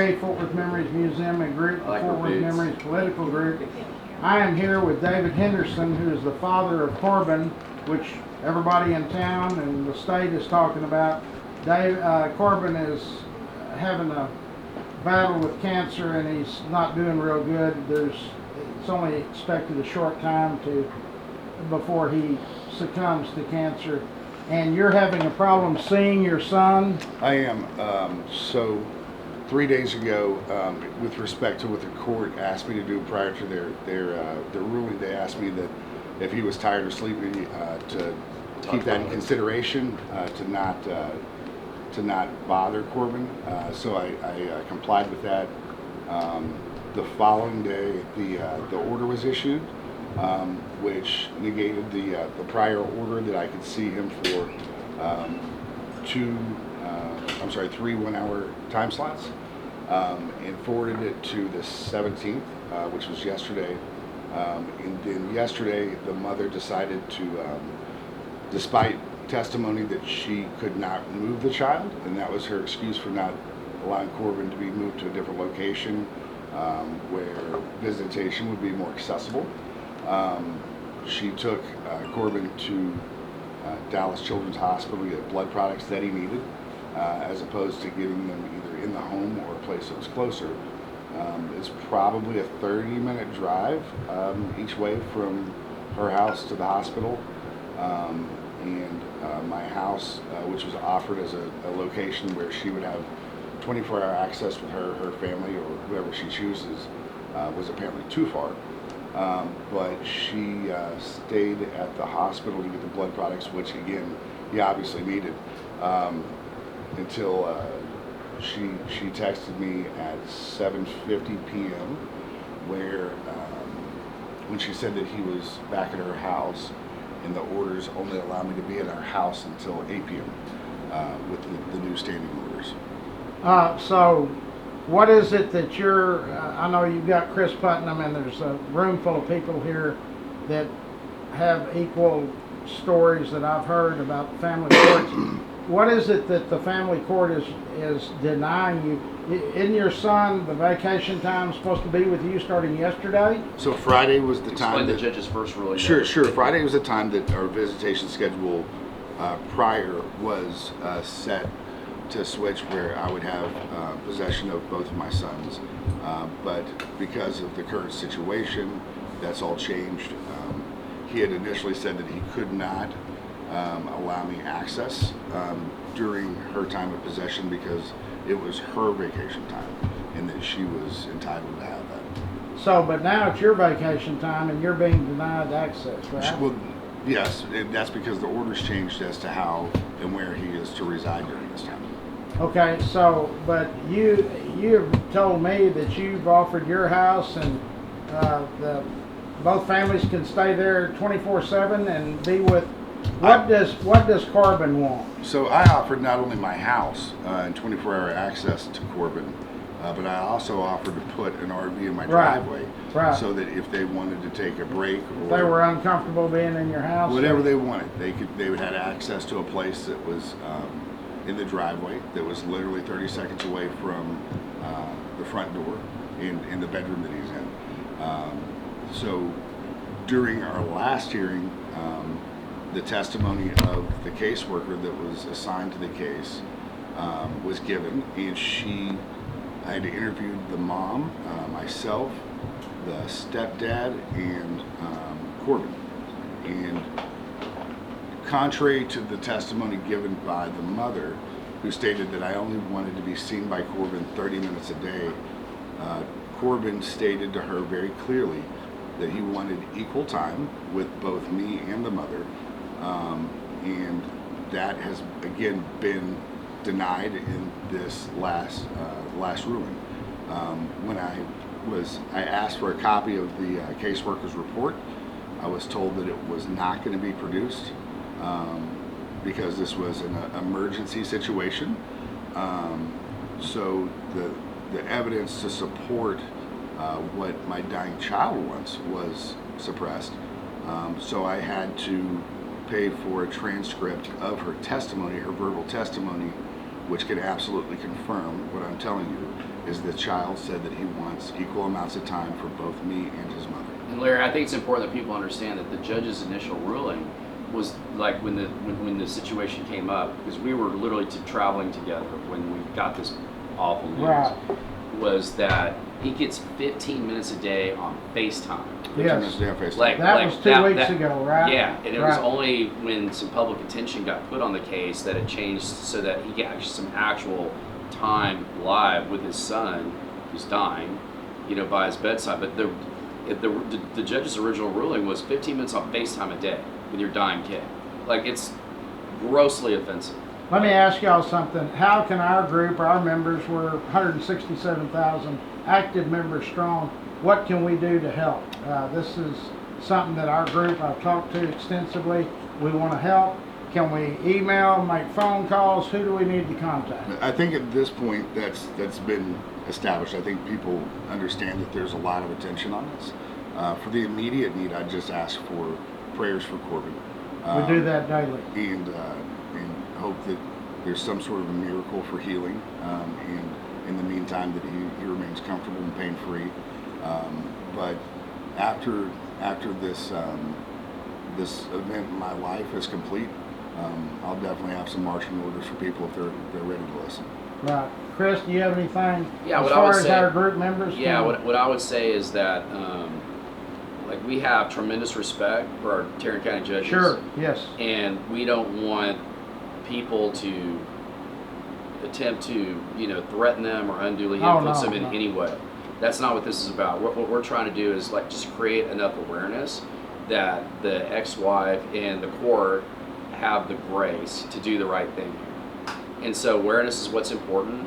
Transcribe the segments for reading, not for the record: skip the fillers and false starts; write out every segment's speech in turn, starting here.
PTA, Fort Worth Memories Museum and Group, the Fort Worth Memories Political Group. I am here with David Henderson, who is the father of Corbin, which everybody in town and the state is talking about. Corbin is having a battle with cancer and he's not doing real good. It's only expected a short time before he succumbs to cancer. And you're having a problem seeing your son? I am. So 3 days ago, with respect to what the court asked me to do prior to their ruling, they asked me that if he was tired or sleepy, to keep that in consideration, to not bother Corbin. So I complied with that. The following day, the order was issued, which negated the prior order that I could see him for 3 1-hour time slots, and forwarded it to the 17th, which was yesterday. And then yesterday, the mother decided to, despite testimony that she could not move the child, and that was her excuse for not allowing Corbin to be moved to a different location where visitation would be more accessible. She took Corbin to Dallas Children's Hospital to get blood products that he needed, as opposed to giving them either in the home or a place that was closer. It's probably a 30-minute drive each way from her house to the hospital. And my house, which was offered as a location where she would have 24-hour access with her family or whoever she chooses, was apparently too far. But she stayed at the hospital to get the blood products, which again, he obviously needed, until she texted me at 7:50 p.m. where when she said that he was back at her house, and the orders only allow me to be at our house until 8 p.m. With the new standing orders. So what is it that I know you've got Chris Putnam, and there's a room full of people here that have equal stories that I've heard about family courts. What is it that the family court is denying you? Isn't your son, the vacation time, supposed to be with you starting yesterday? So Friday was the time. Explain the judge's first ruling. Sure. Friday was the time that our visitation schedule prior was set to switch, where I would have possession of both of my sons. But because of the current situation, that's all changed. He had initially said that he could not allow me access during her time of possession because it was her vacation time and that she was entitled to have that. So, but now it's your vacation time and you're being denied access, right? Well, yes, that's because the orders changed as to how and where he is to reside during this time. Okay, so, but you've told me that you've offered your house and both families can stay there 24/7 and be with. What does Corbin want? So I offered not only my house and 24-hour access to Corbin, but I also offered to put an RV in my driveway, so that if they wanted to take a break, or if they were uncomfortable being in your house, whatever they wanted, they would have access to a place that was in the driveway that was literally 30 seconds away from the front door in the bedroom that he's in. So during our last hearing, the testimony of the caseworker that was assigned to the case was given, and I had interviewed the mom, myself, the stepdad, and Corbin. And contrary to the testimony given by the mother, who stated that I only wanted to be seen by Corbin 30 minutes a day, Corbin stated to her very clearly that he wanted equal time with both me and the mother, and that has again been denied in this last ruling. When I asked for a copy of the caseworker's report, I was told that it was not going to be produced because this was an emergency situation. So the evidence to support what my dying child wants was suppressed. So I had to pay for a transcript of her testimony, her verbal testimony, which can absolutely confirm what I'm telling you. is the child said that he wants equal amounts of time for both me and his mother. And Larry, I think it's important that people understand that the judge's initial ruling was like when the situation came up, because we were literally traveling together when we got this awful news, Right. was that he gets 15 minutes a day on FaceTime. Yes. That was 2 weeks ago, right? Yeah, and it was Right. only when some public attention got put on the case that it changed so that he got some actual time live with his son, who's dying, by his bedside. But the judge's original ruling was 15 minutes on FaceTime a day with your dying kid. Like, it's grossly offensive. Let me ask y'all something. How can our group, our members, we're 167,000 active members strong, what can we do to help? This is something that our group, I've talked to extensively. We want to help. Can we email, make phone calls? Who do we need to contact? I think at this point that's been established. I think people understand that there's a lot of attention on this. For the immediate need, I just ask for prayers for Corbin. We do that daily. And hope that there's some sort of a miracle for healing. And in the meantime, that he remains comfortable and pain-free. But after this this event in my life is complete, I'll definitely have some marching orders for people if they're ready to listen. Right. Chris, do you have anything Yeah, as what I far would as say- our group members? Yeah, can- what I would say is that like, we have tremendous respect for our Tarrant County judges. Sure, yes. And we don't want people to attempt to, threaten them or unduly Oh, influence no, them in no. any way. That's not what this is about. What we're trying to do is like just create enough awareness that the ex-wife and the court have the grace to do the right thing. And so awareness is what's important.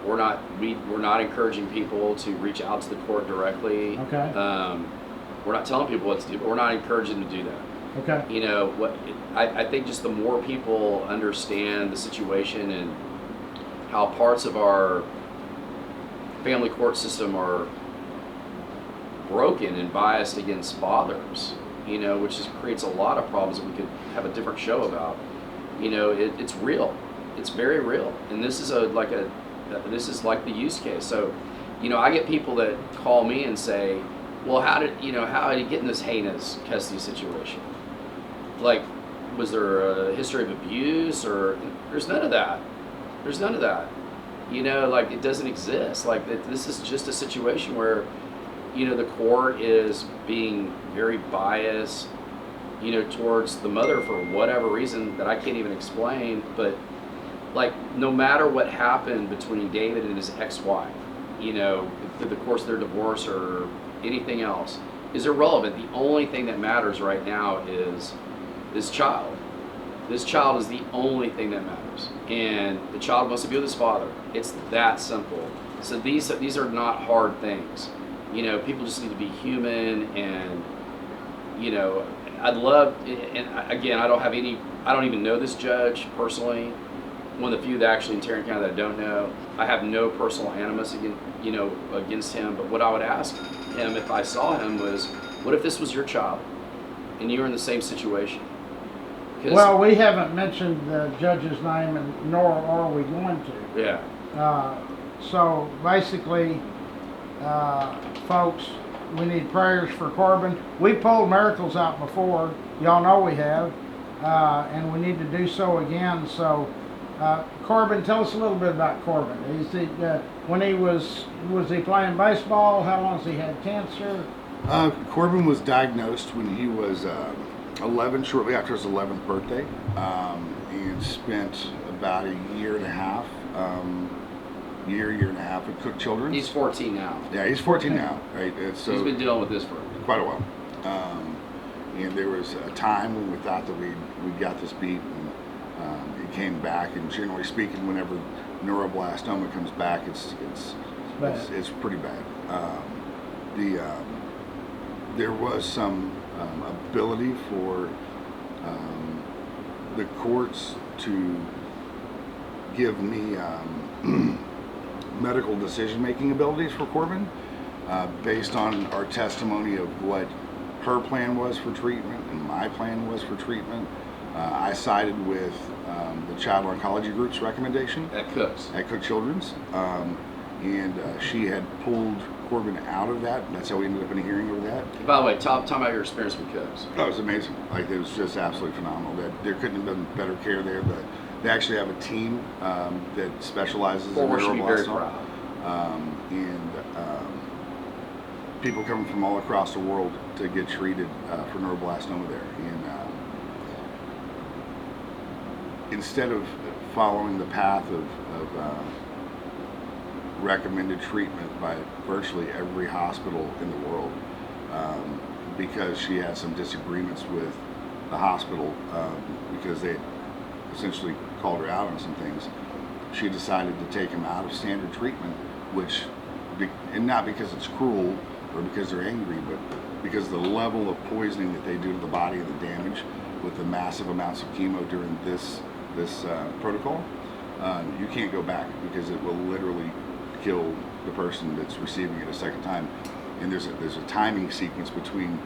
We're not encouraging people to reach out to the court directly. Okay. We're not telling people what to do, but we're not encouraging them to do that. Okay. I think just the more people understand the situation and how parts of our family court system are broken and biased against fathers, which just creates a lot of problems that we could have a different show about. It's real. It's very real. And this is this is like the use case. So, I get people that call me and say, well, how did he get in this heinous custody situation? Like, was there a history of abuse, or there's none of that. There's none of that. Like, it doesn't exist. Like, this is just a situation where, the court is being very biased, towards the mother for whatever reason that I can't even explain. But, like, no matter what happened between David and his ex-wife, through the course of their divorce or anything else, is irrelevant. The only thing that matters right now is this child. This child is the only thing that matters. And the child wants to be with his father. It's that simple. So these are not hard things. People just need to be human, and, I'd love, and again, I don't even know this judge personally. One of the few that actually in Tarrant County that I don't know. I have no personal animus against him, but what I would ask him if I saw him was, what if this was your child and you were in the same situation? Well, we haven't mentioned the judge's name, and nor are we going to. Yeah. So basically, folks, we need prayers for Corbin. We pulled miracles out before. Y'all know we have. And we need to do so again. So, Corbin, tell us a little bit about Corbin. When he was he playing baseball? How long has he had cancer? Corbin was diagnosed when he was 11, shortly after his 11th birthday, and spent about a year and a half at Cook Children's. He's 14 now. Yeah, he's 14 now, right? So he's been dealing with this for quite a while. And there was a time when we thought that we got this beat, and it came back. And generally speaking, whenever neuroblastoma comes back, it's pretty bad. There was some ability for the courts to give me medical decision-making abilities for Corbin, based on our testimony of what her plan was for treatment and my plan was for treatment. I sided with the Child Oncology Group's recommendation at Cook's. At Cook Children's, and she had pulled Corbin out of that. That's how we ended up in a hearing over that. By the way, talk about your experience with Cooks. That was amazing. Like, it was just absolutely phenomenal. That there couldn't have been better care there. But they actually have a team that specializes in Forward should be very neuroblastoma. proud. People coming from all across the world to get treated for neuroblastoma there. And instead of following the path of recommended treatment by virtually every hospital in the world, because she had some disagreements with the hospital because they essentially called her out on some things, she decided to take him out of standard treatment, and not because it's cruel or because they're angry, but because the level of poisoning that they do to the body and the damage with the massive amounts of chemo during this protocol, you can't go back because it will literally kill the person that's receiving it a second time. And there's a timing sequence between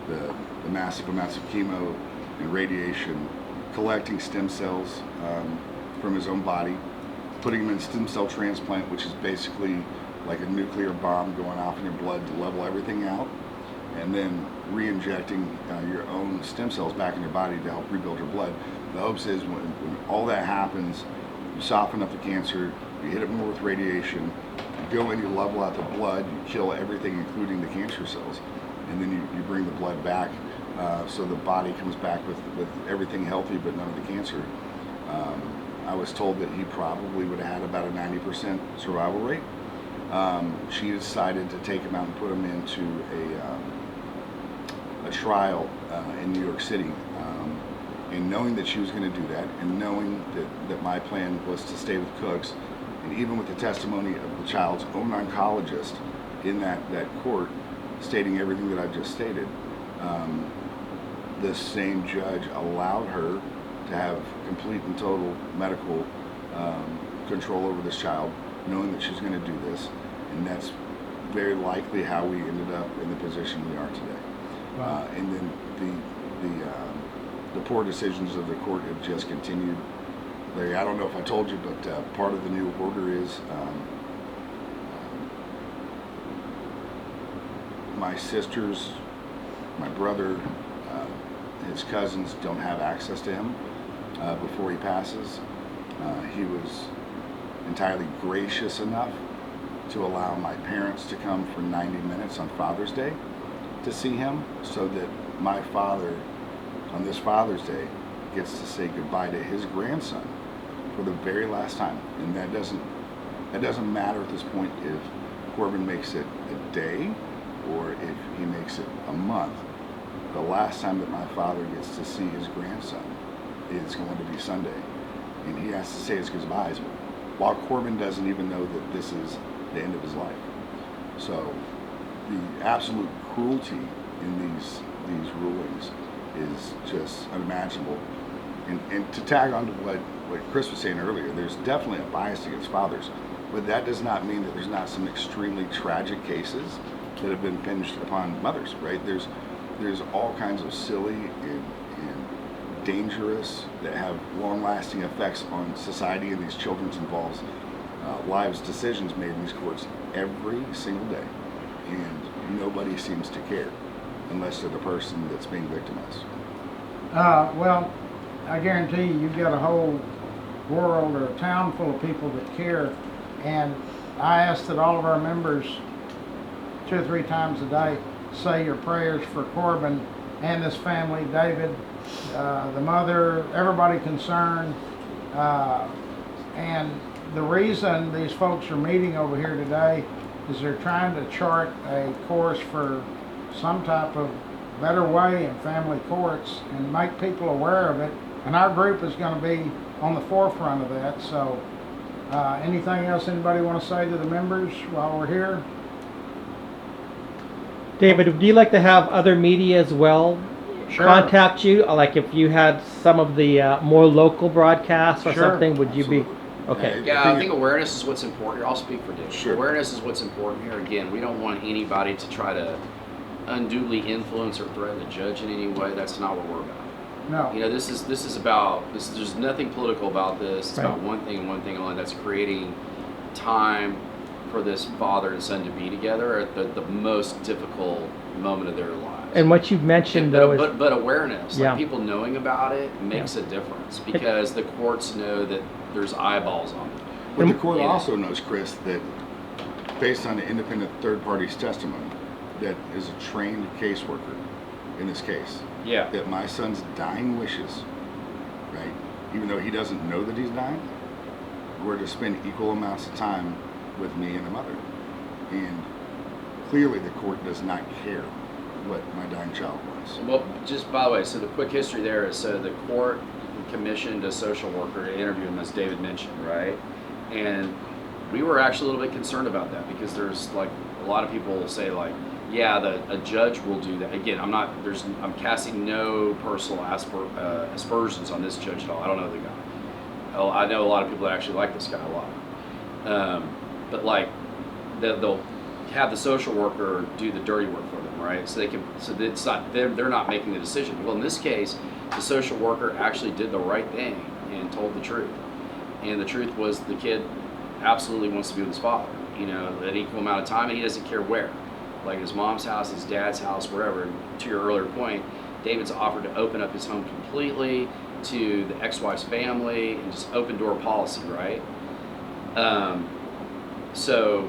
the massive amounts of chemo and radiation, collecting stem cells from his own body, putting him in stem cell transplant, which is basically like a nuclear bomb going off in your blood to level everything out, and then re-injecting your own stem cells back in your body to help rebuild your blood. The hopes is when all that happens, you soften up the cancer, you hit it more with radiation, you go in, you level out the blood, you kill everything including the cancer cells, and then you bring the blood back so the body comes back with everything healthy but none of the cancer. I was told that he probably would have had about a 90% survival rate. She decided to take him out and put him into a trial in New York City. And knowing that she was going to do that, and knowing that my plan was to stay with Cooks, and even with the testimony of the child's own oncologist in that court stating everything that I've just stated, this same judge allowed her to have complete and total medical control over this child, knowing that she's going to do this, and that's very likely how we ended up in the position we are today. Wow. And then the poor decisions of the court have just continued. Larry, I don't know if I told you, but part of the new order is my sisters, my brother, his cousins don't have access to him before he passes. He was entirely gracious enough to allow my parents to come for 90 minutes on Father's Day to see him, so that my father, on this Father's Day, gets to say goodbye to his grandson for the very last time. And that doesn't matter at this point if Corbin makes it a day or if he makes it a month. The last time that my father gets to see his grandson is going to be Sunday, and he has to say his goodbyes while Corbin doesn't even know that this is the end of his life. So the absolute cruelty in these rulings is just unimaginable. And to tag on to what Chris was saying earlier, there's definitely a bias against fathers, but that does not mean that there's not some extremely tragic cases that have been pinched upon mothers, right? There's all kinds of silly and dangerous that have long-lasting effects on society and these children's involves lives, decisions made in these courts every single day, and nobody seems to care unless they're the person that's being victimized. Well, I guarantee you've got a whole world or a town full of people that care, and I ask that all of our members 2 or 3 times a day say your prayers for Corbin and this family, David, the mother, everybody concerned, and the reason these folks are meeting over here today is they're trying to chart a course for some type of better way in family courts and make people aware of it, and our group is going to be on the forefront of that. So anything else anybody want to say to the members while we're here? David, would you like to have other media as well Sure. contact you? Like if you had some of the more local broadcasts or Sure. something, would you be okay? Yeah, I think awareness is what's important here. I'll speak for Dick. Sure. Awareness is what's important here. Again, we don't want anybody to try to unduly influence or threaten the judge in any way. That's not what we're about. No. You know, this is about this. There's nothing political about this. It's Right. about one thing and one thing only. That's creating time for this father and son to be together at the most difficult moment of their lives. And what you've mentioned, though, is but awareness, Yeah. like people knowing about it makes a difference because the courts know that there's eyeballs on it. But the court Yeah. also knows, Chris, that based on the independent third party's testimony, that is a trained caseworker in this case, Yeah. that my son's dying wishes, right, even though he doesn't know that he's dying, were to spend equal amounts of time with me and the mother. And clearly the court does not care what my dying child wants. Well, just by the way, so the quick history there is, so the court commissioned a social worker to interview him, as David mentioned, right? And we were actually a little bit concerned about that because there's like a lot of people will say like, yeah, a judge will do that. Again, I'm casting no personal aspersions on this judge at all. I don't know the guy. I know a lot of people that actually like this guy a lot. But like, they'll have the social worker do the dirty work for them, right? So it's not they're not making the decision. Well, in this case, the social worker actually did the right thing and told the truth. And the truth was the kid absolutely wants to be with his father, an equal amount of time, and he doesn't care where. Like his mom's house, his dad's house, wherever. And to your earlier point, David's offered to open up his home completely to the ex-wife's family and just open door policy, right? So,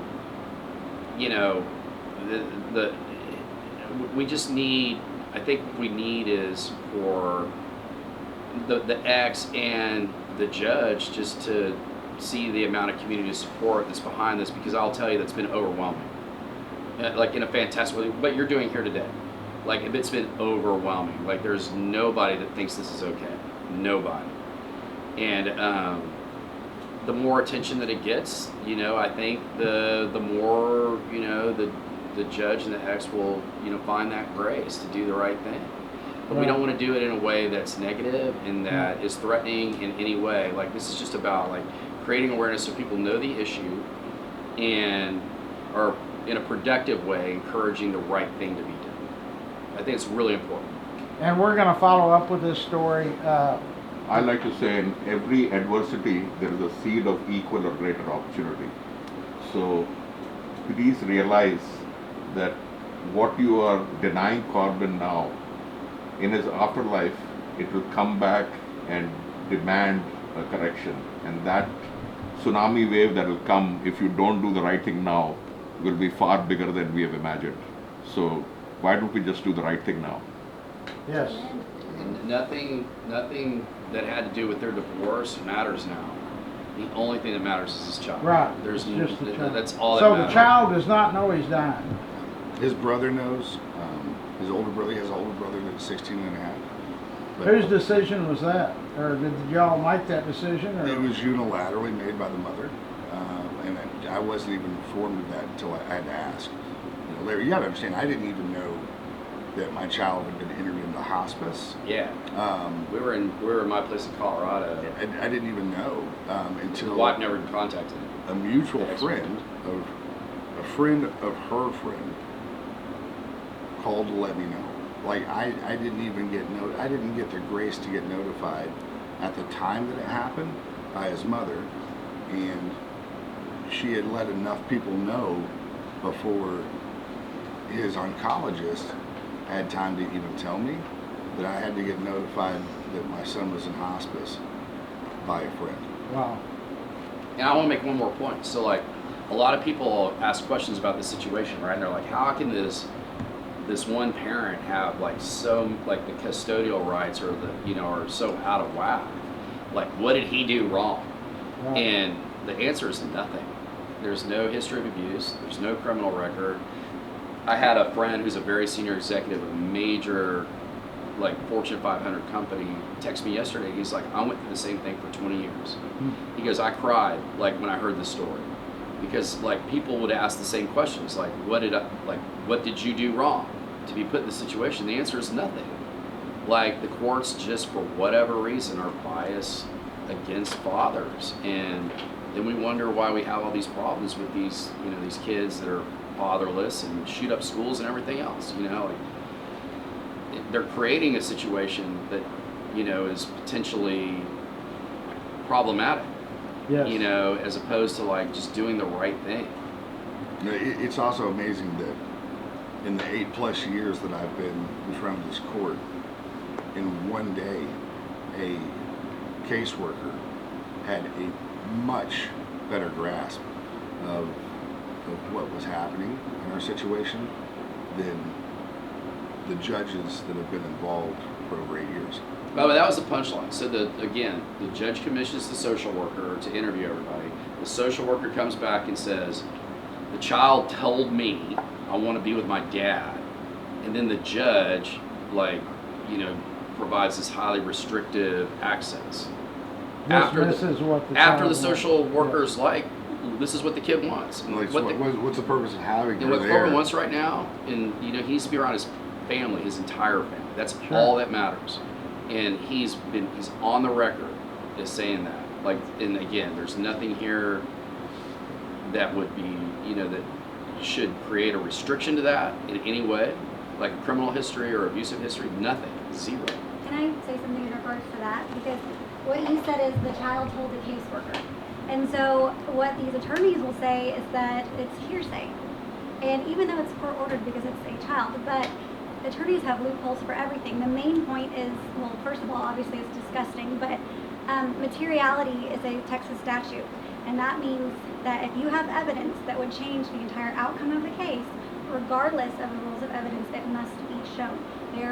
we just need, I think what we need is for the ex and the judge just to see the amount of community support that's behind this, because I'll tell you that's been overwhelming. Like in a fantastic way, what you're doing here today, like it's been overwhelming. Like there's nobody that thinks this is okay, nobody. And the more attention that it gets, I think the more the judge and the ex will find that grace to do the right thing. But we don't want to do it in a way that's negative and that is threatening in any way. Like this is just about like creating awareness so people know the issue and are in a productive way encouraging the right thing to be done. I think it's really important. And we're going to follow up with this story. I like to say in every adversity there is a seed of equal or greater opportunity. So please realize that what you are denying Corbin now, in his afterlife, it will come back and demand a correction. And that tsunami wave that will come if you don't do the right thing now will be far bigger than we have imagined. So why don't we just do the right thing now? Yes. And nothing that had to do with their divorce matters now. The only thing that matters is his child. Right. There's It's just the child. that's all that So matters. the child does not know he's dying. His brother knows, his older brother, he has an older brother that's 16 and a half. But Whose decision was that? Or did y'all make that decision? Or? it was unilaterally made by the mother, and I wasn't even informed of that until I had to ask. Larry, you got to understand, I didn't even know that my child had been entered into hospice. Yeah. We were in my place in Colorado. I didn't even know The until wife never even contacted him. a mutual friend of her friend called to let me know. Like I didn't even I didn't get the grace to get notified at the time that it happened by his mother, and she had let enough people know before his oncologist had time to even tell me that I had to get notified that my son was in hospice by a friend. Wow. And I want to make one more point. So like a lot of people ask questions about this situation, right? And they're like, how can this one parent have like the custodial rights or are so out of whack? Like what did he do wrong? Wow. And the answer is nothing. There's no history of abuse. There's no criminal record. I had a friend who's a very senior executive of a major like Fortune 500 company text me yesterday. He's like, I went through the same thing for 20 years. He goes, I cried like when I heard this story, because like people would ask the same questions, like what did you do wrong to be put in this situation? The answer is nothing. Like the courts just for whatever reason are biased against fathers, and then we wonder why we have all these problems with these these kids that are fatherless and shoot up schools and everything else. They're creating a situation that is potentially problematic. Yes. As opposed to like just doing the right thing. It's also amazing that in the 8+ years that I've been in front of this court, in one day, a caseworker had a much better grasp of what was happening in our situation than the judges that have been involved for over 8 years. But that was the punchline. So the judge commissions the social worker to interview everybody. The social worker comes back and says, the child told me I want to be with my dad. And then the judge, provides this highly restrictive access. This is what the after child the social wants. worker's this is what the kid wants. And Like, what what's the purpose of having and her what there? Corbin wants right now, and he needs to be around his family, his entire family. That's Sure. all that matters. And he's on the record as saying that. And again, there's nothing here that would be, that should create a restriction to that in any way, like criminal history or abusive history. Nothing. Zero. Can I say something in regards to that? Because what you said is the child told the caseworker. And so what these attorneys will say is that it's hearsay. And even though it's court ordered because it's a child, but attorneys have loopholes for everything. The main point is, well, first of all, obviously it's disgusting, but materiality is a Texas statute. And that means that if you have evidence that would change the entire outcome of the case, regardless of the rules of evidence, it must be shown. They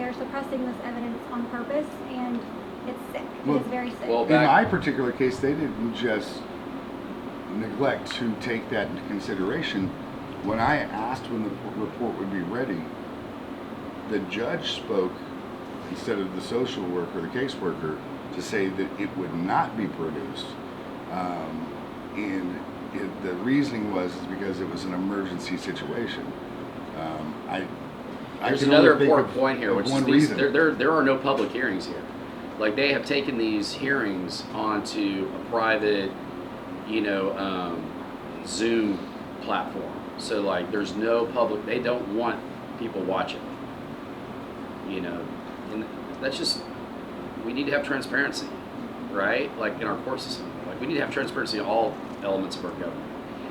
are suppressing this evidence on purpose, and it's sick. Well, It is very sick. well, In my particular case, they didn't just neglect to take that into consideration. When I asked when the report would be ready, the judge spoke instead of the social worker, the caseworker, to say that it would not be produced. The reasoning was because it was an emergency situation. There's can another only think important of- point here, of which is one these, reason. there are no public hearings here. Like, they have taken these hearings onto a private, Zoom platform. So there's no public. They don't want people watching. And that's just, we need to have transparency, right? Like in our court system, we need to have transparency in all elements of our government.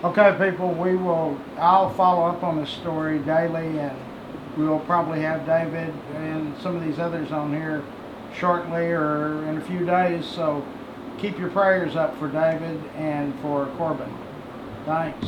Okay, people, I'll follow up on this story daily, and we'll probably have David and some of these others on here shortly or in a few days. So keep your prayers up for David and for Corbin. Thanks.